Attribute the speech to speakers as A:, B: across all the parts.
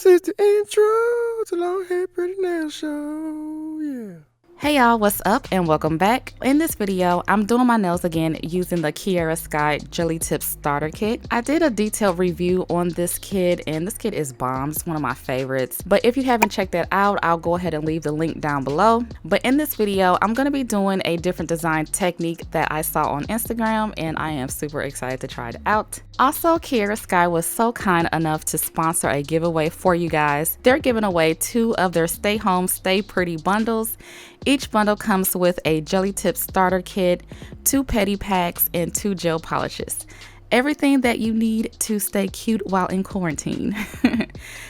A: This is the intro to Long Hair Pretty Nail Show. Yeah.
B: Hey y'all, what's up and welcome back. In this video, I'm doing my nails again using the Kiara Sky Gelly Tip Starter Kit. I did a detailed review on this kit and this kit is bomb. It's one of my favorites. But if you haven't checked that out, I'll go ahead and leave the link down below. But in this video, I'm going to be doing a different design technique that I saw on Instagram and I am super excited to try it out. Also, Kiara Sky was so kind enough to sponsor a giveaway for you guys. They're giving away 2 of their Stay Home, Stay Pretty bundles. Each bundle comes with a Gelly Tip starter kit, 2 petty packs, and 2 gel polishes. Everything that you need to stay cute while in quarantine.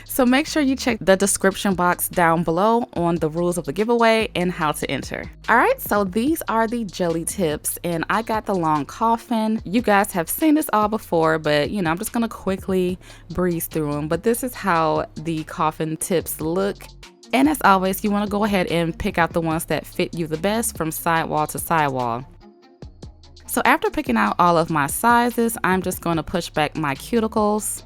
B: So make sure you check the description box down below on the rules of the giveaway and how to enter. Alright, so these are the Gelly Tips and I got the long coffin. You guys have seen this all before, but I'm just gonna quickly breeze through them. But this is how the coffin tips look. And as always, you want to go ahead and pick out the ones that fit you the best from sidewall to sidewall. So after picking out all of my sizes, I'm just going to push back my cuticles.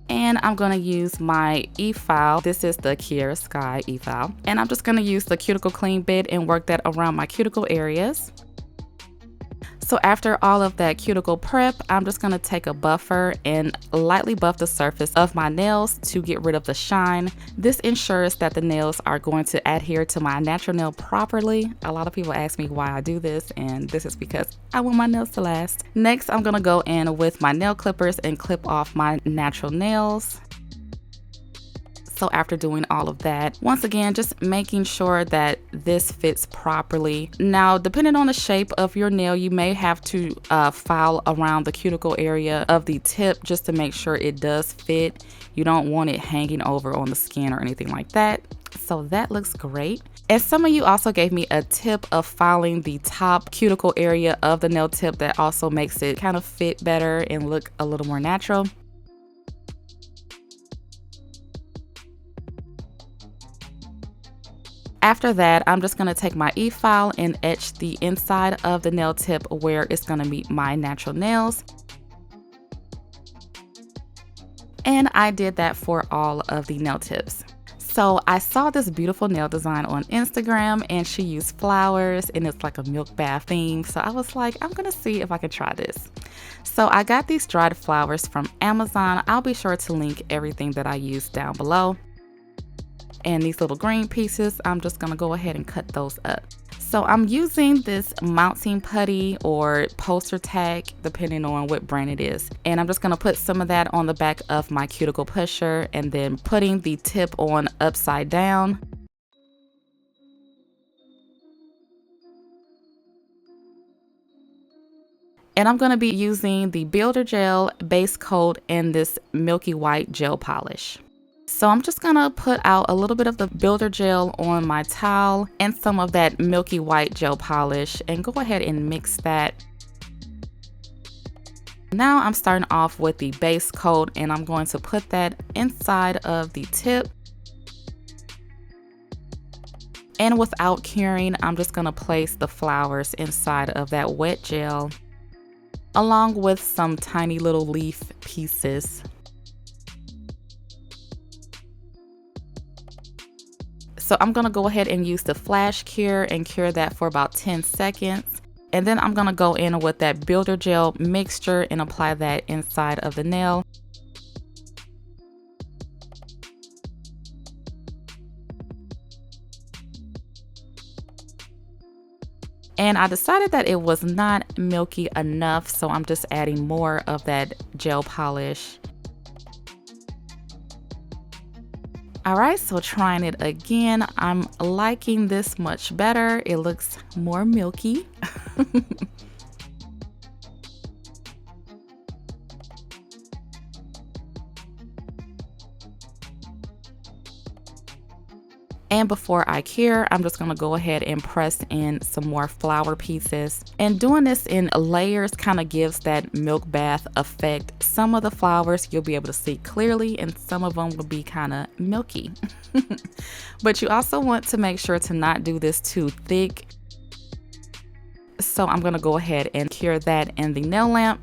B: And I'm going to use my e-file. This is the Kiara Sky e-file. And I'm just going to use the cuticle clean bit and work that around my cuticle areas. So after all of that cuticle prep, I'm just going to take a buffer and lightly buff the surface of my nails to get rid of the shine. This ensures that the nails are going to adhere to my natural nail properly. A lot of people ask me why I do this, and this is because I want my nails to last. Next, I'm going to go in with my nail clippers and clip off my natural nails. So after doing all of that, once again, just making sure that this fits properly. Now, depending on the shape of your nail, you may have to file around the cuticle area of the tip just to make sure it does fit. You don't want it hanging over on the skin or anything like that. So that looks great. And some of you also gave me a tip of filing the top cuticle area of the nail tip that also makes it kind of fit better and look a little more natural. After that, I'm just going to take my e-file and etch the inside of the nail tip where it's going to meet my natural nails. And I did that for all of the nail tips. So I saw this beautiful nail design on Instagram and she used flowers and it's like a milk bath theme. So I was like, I'm going to see if I can try this. So I got these dried flowers from Amazon. I'll be sure to link everything that I used down below. And these little green pieces, I'm just gonna go ahead and cut those up. So I'm using this mounting putty or poster tack, depending on what brand it is. And I'm just gonna put some of that on the back of my cuticle pusher and then putting the tip on upside down. And I'm gonna be using the Builder Gel base coat and this milky white gel polish. So I'm just gonna put out a little bit of the Builder Gel on my towel and some of that milky white gel polish and go ahead and mix that. Now I'm starting off with the base coat and I'm going to put that inside of the tip. And without curing, I'm just gonna place the flowers inside of that wet gel along with some tiny little leaf pieces. So I'm gonna go ahead and use the flash cure and cure that for about 10 seconds. And then I'm gonna go in with that Builder Gel mixture and apply that inside of the nail. And I decided that it was not milky enough, so I'm just adding more of that gel polish. Alright, so trying it again, I'm liking this much better. It looks more milky. And before I cure, I'm just gonna go ahead and press in some more flower pieces. And doing this in layers kind of gives that milk bath effect. Some of the flowers you'll be able to see clearly and some of them will be kind of milky. But you also want to make sure to not do this too thick. So I'm gonna go ahead and cure that in the nail lamp.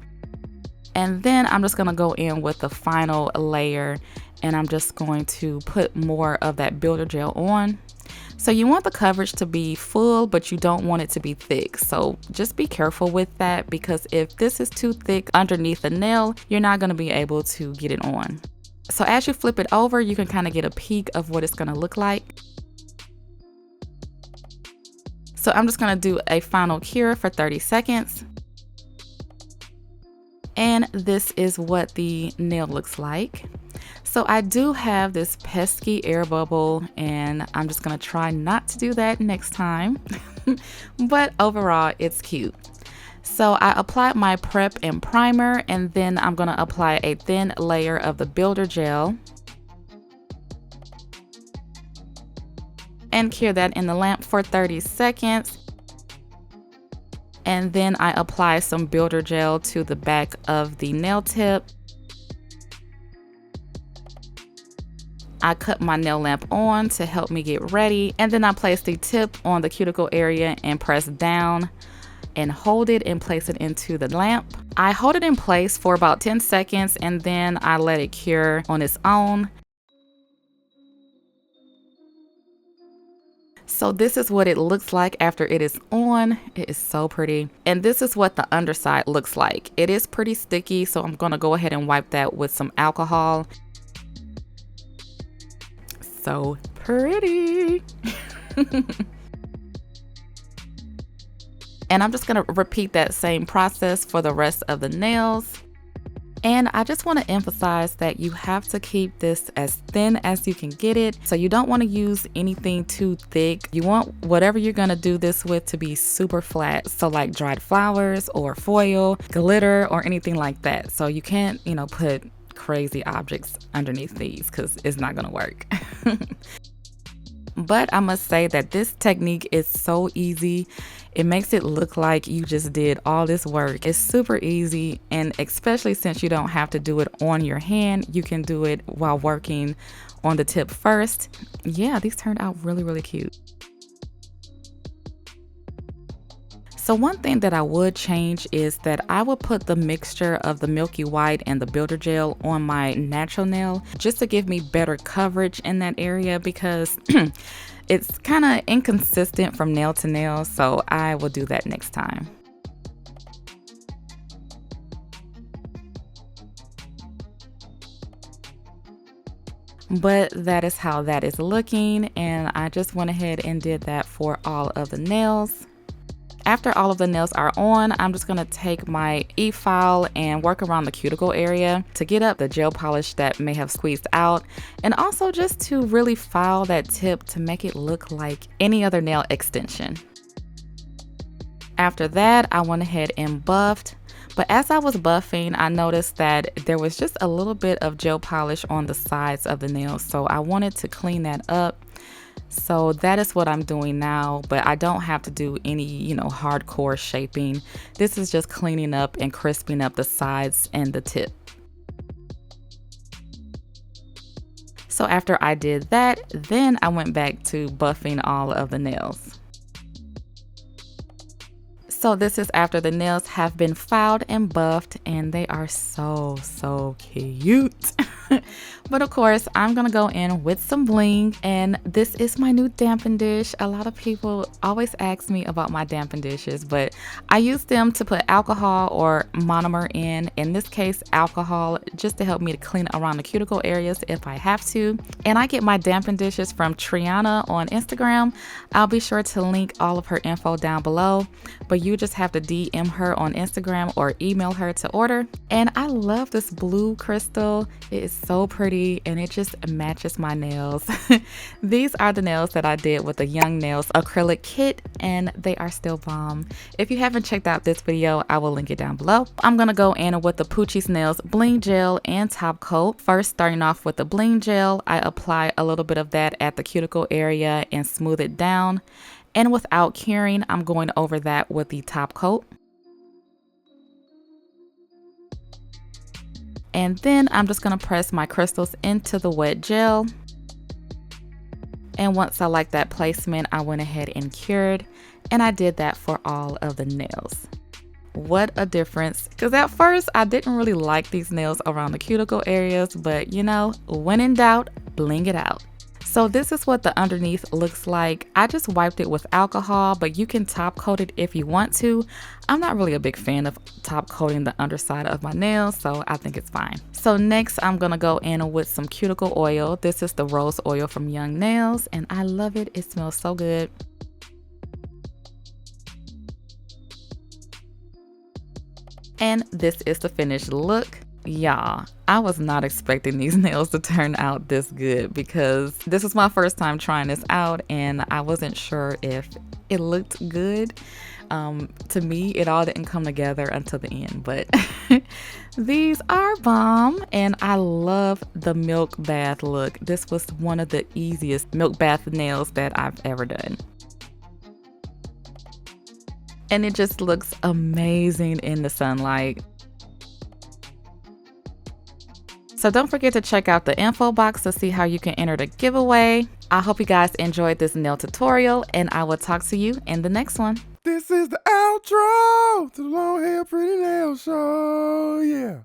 B: And then I'm just gonna go in with the final layer and I'm just going to put more of that builder gel on. So you want the coverage to be full, but you don't want it to be thick. So just be careful with that, because if this is too thick underneath the nail, you're not going to be able to get it on. So as you flip it over, you can kind of get a peek of what it's going to look like. So I'm just going to do a final cure for 30 seconds. And this is what the nail looks like. So I do have this pesky air bubble, and I'm just gonna try not to do that next time. But overall, it's cute. So I applied my prep and primer, and then I'm gonna apply a thin layer of the builder gel and cure that in the lamp for 30 seconds. And then I apply some builder gel to the back of the nail tip. I cut my nail lamp on to help me get ready, and then I place the tip on the cuticle area and press down and hold it and place it into the lamp. I hold it in place for about 10 seconds and then I let it cure on its own. So this is what it looks like after it is on. It is so pretty. And this is what the underside looks like. It is pretty sticky, so I'm gonna go ahead and wipe that with some alcohol. So pretty. And I'm just gonna repeat that same process for the rest of the nails. And I just want to emphasize that you have to keep this as thin as you can get it. So you don't want to use anything too thick. You want whatever you're going to do this with to be super flat. So like dried flowers or foil, glitter, or anything like that. So you can't, put crazy objects underneath these because it's not going to work. But I must say that this technique is so easy. It makes it look like you just did all this work. It's super easy, and especially since you don't have to do it on your hand, you can do it while working on the tip first. Yeah, these turned out really, really cute. So one thing that I would change is that I would put the mixture of the Milky White and the builder gel on my natural nail just to give me better coverage in that area, because it's kind of inconsistent from nail to nail, so I will do that next time. But that is how that is looking, and I just went ahead and did that for all of the nails. After all of the nails are on, I'm just gonna take my e-file and work around the cuticle area to get up the gel polish that may have squeezed out, and also just to really file that tip to make it look like any other nail extension. After that, I went ahead and buffed, but as I was buffing, I noticed that there was just a little bit of gel polish on the sides of the nails, so I wanted to clean that up. So that is what I'm doing now, but I don't have to do any, hardcore shaping. This is just cleaning up and crisping up the sides and the tip. So after I did that, then I went back to buffing all of the nails. So this is after the nails have been filed and buffed, and they are so, so cute. But of course, I'm gonna go in with some bling, and this is my new Dampen Dish. A lot of people always ask me about my Dampen Dishes, but I use them to put alcohol or monomer in this case alcohol, just to help me to clean around the cuticle areas if I have to. And I get my Dampen Dishes from Triana on Instagram. I'll be sure to link all of her info down below, but you just have to DM her on Instagram or email her to order. And I love this blue crystal. It is so pretty and it just matches my nails. These are the nails that I did with the Young Nails acrylic kit, and they are still bomb. If you haven't checked out this video, I will link it down below. I'm gonna go in with the Poochie's Nails bling gel and top coat. First, starting off with the bling gel, I apply a little bit of that at the cuticle area and smooth it down. And without curing, I'm going over that with the top coat. And then I'm just gonna press my crystals into the wet gel. And once I like that placement, I went ahead and cured. And I did that for all of the nails. What a difference. Because at first, I didn't really like these nails around the cuticle areas, but you know, when in doubt, bling it out. So this is what the underneath looks like. I just wiped it with alcohol, but you can top coat it if you want to. I'm not really a big fan of top coating the underside of my nails, so I think it's fine. So next, I'm gonna go in with some cuticle oil. This is the rose oil from Young Nails, and I love it. It smells so good. And this is the finished look. Y'all, I was not expecting these nails to turn out this good because this was my first time trying this out and I wasn't sure if it looked good. To me, it all didn't come together until the end, but these are bomb and I love the milk bath look. This was one of the easiest milk bath nails that I've ever done. And it just looks amazing in the sunlight. So don't forget to check out the info box to see how you can enter the giveaway. I hope you guys enjoyed this nail tutorial and I will talk to you in the next one.
A: This is the outro to the Long Hair Pretty Nail Show. Yeah.